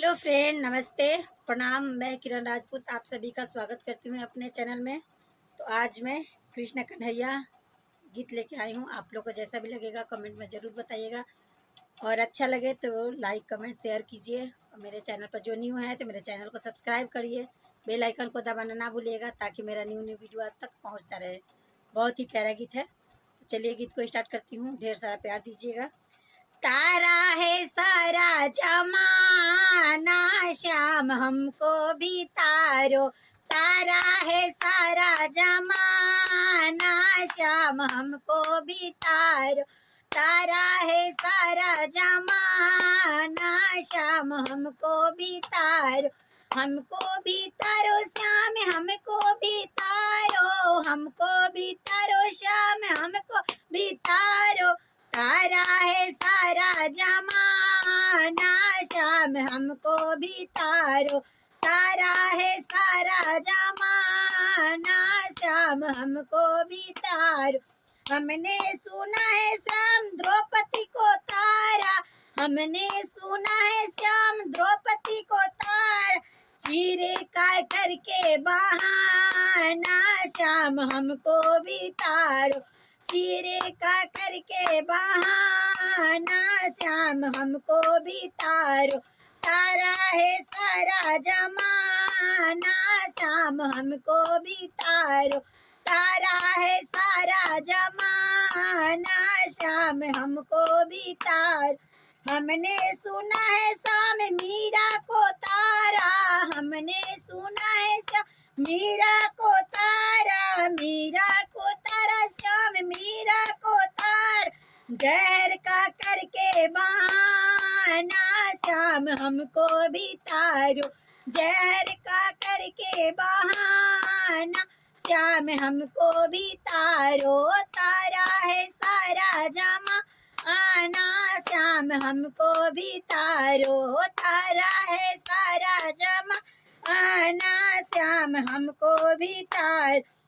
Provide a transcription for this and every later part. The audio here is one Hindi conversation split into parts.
हेलो फ्रेंड, नमस्ते, प्रणाम। मैं किरण राजपूत आप सभी का स्वागत करती हूँ अपने चैनल में। तो आज मैं कृष्ण कन्हैया गीत लेके आई हूँ। आप लोग को जैसा भी लगेगा कमेंट में ज़रूर बताइएगा, और अच्छा लगे तो लाइक कमेंट शेयर कीजिए। और मेरे चैनल पर जो न्यू है तो मेरे चैनल को सब्सक्राइब करिए, बेल आइकन को दबाना ना भूलिएगा ताकि मेरा न्यू वीडियो आप तक पहुँचता रहे। बहुत ही प्यारा गीत है। तो चलिए गीत को स्टार्ट करती हूँ। ढेर सारा प्यार दीजिएगा। तारा है सारा जमाना, श्याम हमको भी तारो। तारा है सारा जमाना, श्याम हमको भी तारो। तारा है सारा जमाना, श्याम हमको भी तारो। हमको भी तारो श्याम हमको भी तारो। हमको भी तारो श्याम हमको भी तारो। तारा है सारा जमाना, श्याम हमको भी तारो। तारा है सारा जमाना, श्याम हमको भी तारो। हमने सुना है श्याम द्रौपदी को तारा। हमने सुना है श्याम द्रौपदी को तारा। चीरे का करके बहाना, श्याम हमको भी तारो। चीरे का करके बहाना, श्याम हमको भी तारो। तारा है सारा जमाना, श्याम हमको भी तारो। तारा है सारा जमाना, श्याम हमको भी तारो। हमने सुना है श्याम मीरा को तारा। हमने सुना है श्याम मीरा को तारा। मीरा को तारा श्याम मीरा को तार। जहर का करके बहाना, श्याम हमको भी तारो। जहर का करके बहाना, श्याम हमको भी तारो। तारा है सारा जमाना, श्याम हमको भी तारो। तारा है सारा जमाना, श्याम हमको भी तारो।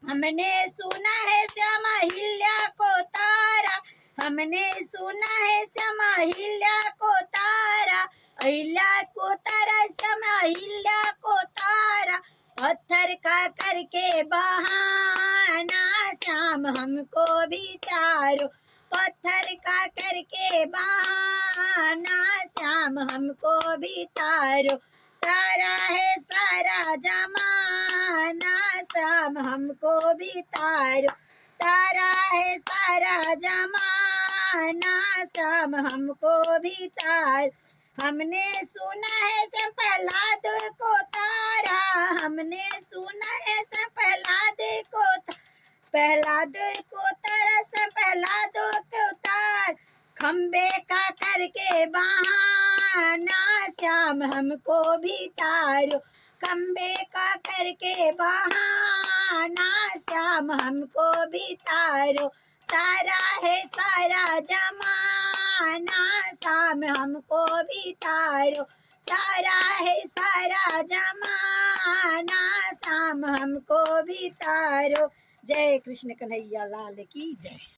हमने सुना है श्यामा हिल्या को तारा। हमने सुना है श्यामा हिल्या को तारा। अहिल्या को तारा श्यामा हिल्या को तारा। पत्थर का करके बहाना, श्याम हमको भी तारो। पत्थर का करके बहाना, श्याम हमको भी तारो। तारा है सारा जमाना, श्याम हमको भी तारो। तारा है सारा जमाना, श्याम हमको भी तारो। हमने सुना है श्याम प्रहलाद को तारा। हमने सुना है श्याम प्रहलाद को प्रहलाद को तारा। श्याम प्रहलाद को तार। खम्बे का करके बहाना, श्याम हमको भी तारो। खम्बे का करके बहाना, श्याम हमको भी तारो। तारा है सारा जमाना, श्याम हमको भी तारो। तारा है सारा जमाना, श्याम हमको भी तारो। जय कृष्ण कन्हैया लाल की जय।